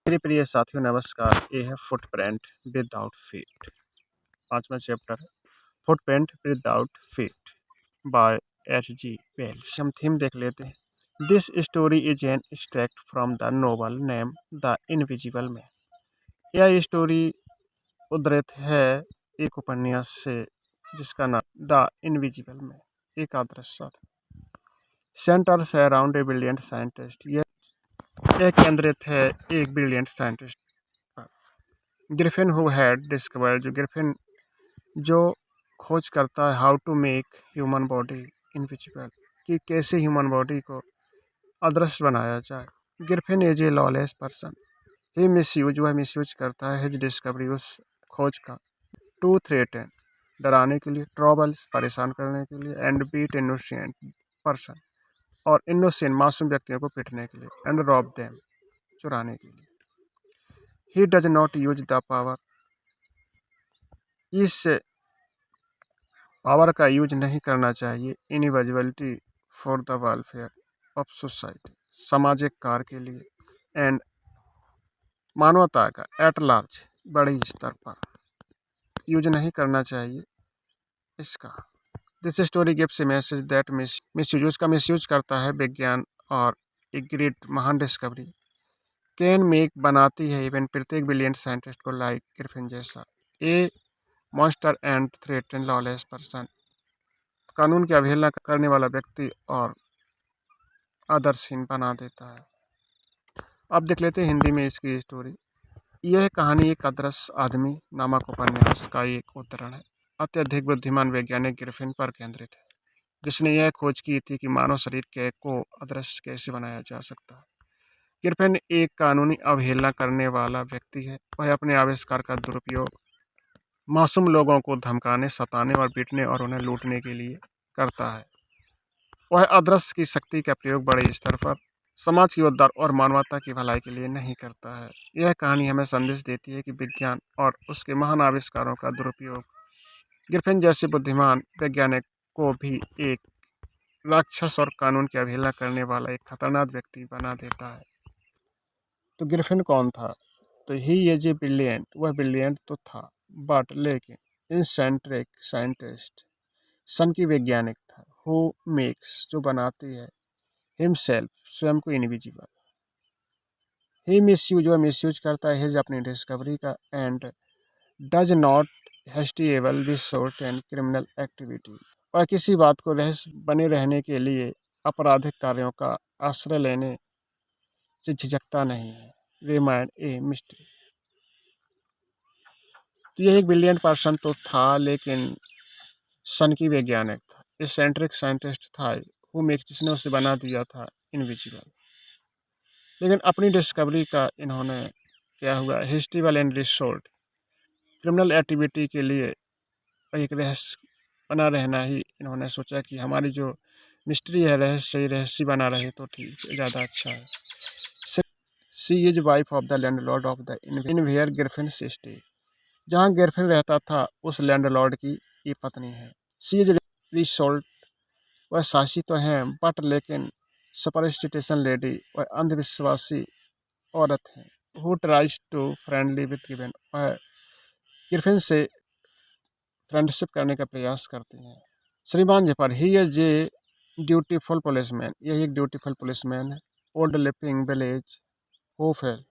मेरे प्रिय साथियों नमस्कार। ये है फुटप्रिंट विदाउट फीट। 5वां चैप्टर है footprint without feet by H.G. Wells. हम थीम देख लेते हैं। This story is an extract from the novel name the invisible man. यह स्टोरी उद्धृत है एक उपन्यास से जिसका नाम द इनविजिबल मैन, एक अदृश्य साथी। Centres around a brilliant scientist. यह केंद्रित है एक ब्रिलियंट साइंटिस्ट पर। Griffin who had discovered, Griffin जो खोज करता है how to make human body invisible, कि कैसे ह्यूमन बॉडी को अदृश्य बनाया जाए। Griffin is a lawless person. He misuse, वह मिसयूज करता है हिज डिस्कवरी, उस खोज का, टू थ्रेटन, डराने के लिए, ट्रबल्स, परेशान करने के लिए, एंड बीट इनोसेंट पर्सन, और इनोसेंट मासूम व्यक्तियों को पीटने के लिए, एंड रॉब देम, चुराने के लिए। He does not use the power, इस पावर का यूज नहीं करना चाहिए, invisibility for the welfare of society, सामाजिक कार्य के लिए, एंड मानवता का एट लार्ज, बड़े स्तर पर यूज नहीं करना चाहिए इसका। This story gives A message that misuse का मिसयूज करता है विज्ञान और एक ग्रेट महान डिस्कवरी कैन मेक बनाती है इवन प्रत्येक ब्रिलियंट साइंटिस्ट को लाइक ग्रिफिन जैसा a monster and threaten lawless person, कानून की अवहेलना करने वाला व्यक्ति और आदर्शहीन बना देता है। अब देख लेते हैं हिंदी में इसकी स्टोरी। यह कहानी एक अदृश्य आदमी नामक उपन्यास का एक उद्धरण है। अत्यधिक बुद्धिमान वैज्ञानिक ग्रिफिन पर केंद्रित है जिसने यह खोज की थी कि मानव शरीर को अदृश्य कैसे बनाया जा सकता है। ग्रिफिन एक कानूनी अवहेलना करने वाला व्यक्ति है। वह अपने आविष्कार का दुरुपयोग मासूम लोगों को धमकाने, सताने और पीटने और उन्हें लूटने के लिए करता है। वह अदृश्य की शक्ति का प्रयोग बड़े स्तर पर समाज की उद्धार और मानवता की भलाई के लिए नहीं करता है। यह कहानी हमें संदेश देती है कि विज्ञान और उसके महान आविष्कारों का दुरुपयोग ग्रिफिन जैसे बुद्धिमान वैज्ञानिक को भी एक राक्षस और कानून की अवहेलना करने वाला एक खतरनाक व्यक्ति बना देता है। तो ग्रिफिन कौन था? तो ही इज ए ब्रिलियंट, वह ब्रिलियंट तो था बट लेकिन इंसेंट्रिक साइंटिस्ट, सन की वैज्ञानिक था, हु मेक्स जो बनाती है, हिमसेल्फ स्वयं को इनविजिबल, ही मिसयूज वह मिसयूज करता है हिज अपनी डिस्कवरी का, and does not hesitate resort and criminal activity, और किसी बात को रहस्य बने रहने के लिए आपराधिक कार्यों का आश्रय लेने से झिझकता नहीं है। Remind a mystery. तो यह एक ब्रिलियंट पर्सन तो था लेकिन सन की वैज्ञानिक था, एसेंट्रिक साइंटिस्ट था, वो मेक जिसने उसे बना दिया था इनविजिबल। लेकिन अपनी डिस्कवरी का इन्होंने क्या हुआ, हिस्ट्रीवल एंड रिसोर्ट क्रिमिनल एक्टिविटी के लिए एक रहस्य बना रहना ही इन्होंने सोचा कि हमारी जो मिस्ट्री है, रहस्य बना रहे तो ठीक, ज़्यादा अच्छा है। She is wife of the landlord of the inn where Griffin stay, जहाँ ग्रिफिन रहता था उस लैंडलॉर्ड की ये पत्नी है। सी इज रिसोल्ट, वह साहसी तो हैं बट लेकिन सुपरस्टिटिशन लेडी, वह अंधविश्वासी औरत है। Who tries to friendly with given, वह ग्रिफिन से फ्रेंडशिप करने का प्रयास करती हैं। श्रीमान जी पर he is a dutiful policeman, यह एक ड्यूटीफुल पुलिसमैन है। Old Iping village who fail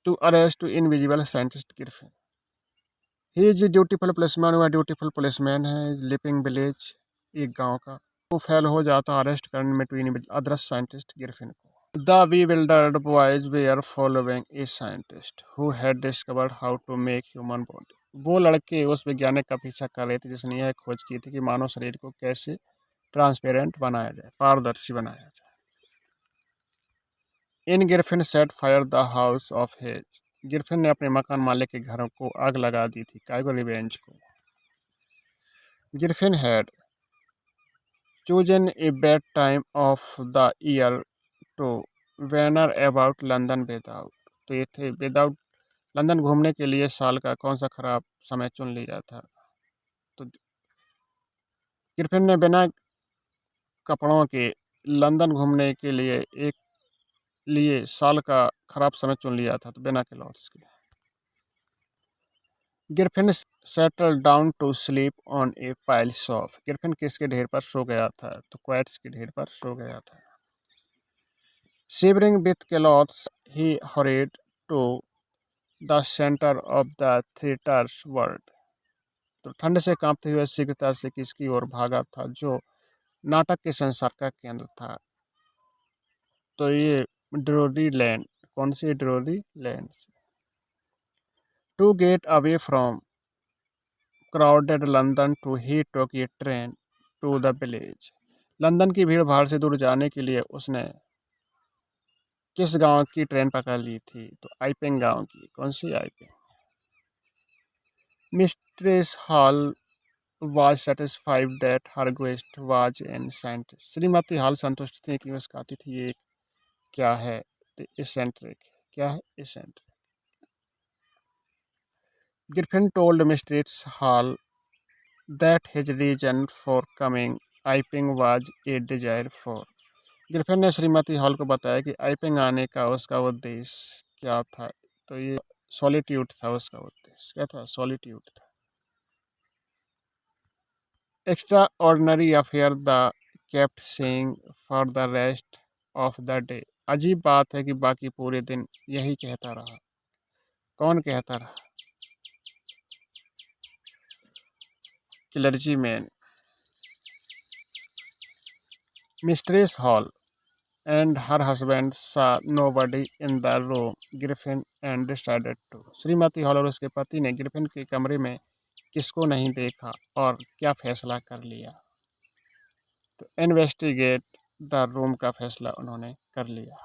to arrest to invisible scientist Griffin, he is dutiful policeman, वह ड्यूटीफुल पुलिसमैन है लिपिंग विलेज, एक गांव का, वो फेल हो जाता अरेस्ट करने में टू इनविजिबल अदृश्य साइंटिस्ट ग्रिफिन को। The bewildered boys were following a scientist who had discovered how to make human body, वो लड़के उस वैज्ञानिक का पीछा कर रहे थे जिसने यह खोज की थी कि मानव शरीर को कैसे ट्रांसपेरेंट बनाया जाए, पारदर्शी बनाया जाए। In Griffin set fire the house of his, Griffin ने अपने मकान मालिक के घरों को आग लगा दी थी, काइगो रिवेंज को। गिरफिन had chosen a bad time of the year to wander about London without, तो ये थे विदाउट लंदन घूमने के लिए साल का कौन सा खराब समय चुन लिया था। तो गिरफिन ने बिना कपड़ों के लंदन घूमने के लिए साल का खराब समय चुन लिया था, तो बिना के लॉस के। Griffin settle down to sleep on a piles of. Griffin किसके ढेर पर सो गया था, तो क्वैट्स के ढेर पर सो गया था। Shivering with clothes, he hurried to the center of the theater's world. तो ठंड से कांपते हुए शीघ्रता से किसकी ओर भागा था, जो नाटक के संसार का केंद्र था। तो ये ड्रोरी लैंड। कौन सी dreary land? To get away from crowded London to he took a train to the village. London की भीड़ भाड़ से दूर जाने के लिए उसने किस गांव की ट्रेन पकड़ ली थी, तो आइपिंग गांव की। कौन सी? Iping. Mistress Hall was satisfied that her guest was an eccentric। श्रीमती हॉल संतुष्ट थी कि उसका अतिथि एक क्या है, तो eccentric। क्या है? eccentric। Griffin told Mistress Hall that his reason for coming Iping was a desire for। Griffin ने श्रीमती हॉल को बताया कि आइपिंग आने का उसका उद्देश्य क्या था, तो ये सॉलिट्यूड था। उसका उद्देश्य क्या था? सॉलिट्यूड था। Extra ordinary affair the kept saying for the rest of the day. अजीब बात है कि बाकी पूरे दिन यही कहता रहा। कौन कहता रहा? Clergyman. Mistress hall and her husband saw nobody in the room Griffin and decided to। Shrimati hall और उसके पति ने ग्रिफिन के कमरे में किसको नहीं देखा और क्या फैसला कर लिया, तो इन्वेस्टिगेट द रूम का फैसला उन्होंने कर लिया।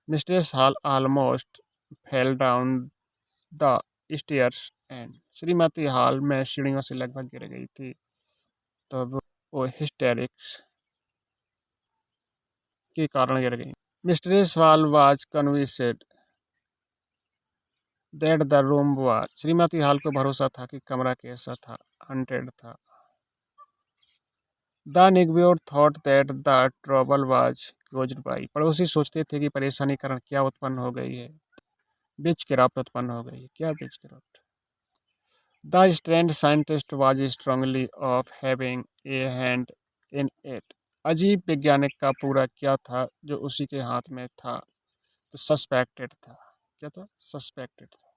Mistress hall almost fell down the stairs and. Shrimati hall में सीढ़ियों से लगभग गिर गई थी, तो वो हिस्टेरिक्स के कारण गिर गई। Mistress hall was convinced that the room was. Shrimati hall को भरोसा था कि कमरा कैसा था? हॉन्टेड था। The negative thought that the trouble was caused by. पड़ोसी सोचते थे कि परेशानी के कारण क्या उत्पन्न हो गई है? विचक्राफ्ट उत्पन्न हो गई है। क्या witchcraft? The strange scientist was strongly of having a hand in it. अजीब वैज्ञानिक का पूरा क्या था जो उसी के हाथ में था, तो सस्पेक्टेड था। क्या था? सस्पेक्टेड था।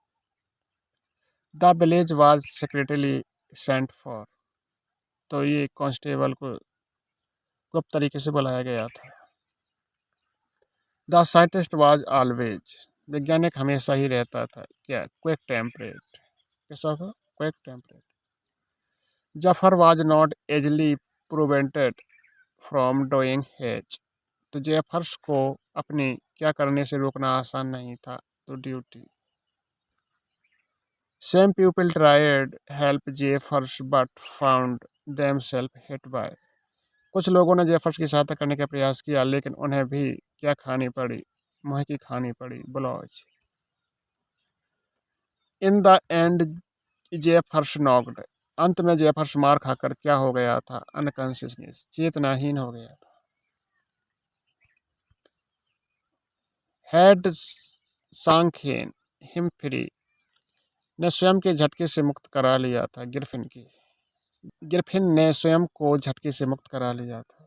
The village was secretly sent for. तो ये कांस्टेबल को गुप्त तरीके से बुलाया गया था। The scientist was always. वैज्ञानिक हमेशा ही रहता था। क्या? Quick tempered. कैसा था? Quick tempered. Jaffers was not easily prevented from doing his. तो जेफर्स को अपनी क्या करने से रोकना आसान नहीं था, तो duty. Same people tried help Jaffers but found themselves hit by. कुछ लोगों ने जेफर्स की सहायता करने का प्रयास किया, लेकिन उन्हें भी क्या खानी पड़ी? मुंह की खानी पड़ी, ब्लॉज। In the end Jeffers knocked. अंत में जेफर्स मार खाकर क्या हो गया था? अनकॉन्शियसनेस, चेतनाहीन हो गया था। हेड सांखेन हिम फ्री ने स्वयं के झटके से मुक्त करा लिया था। गिरफिन ने स्वयं को झटके से मुक्त करा लिया था।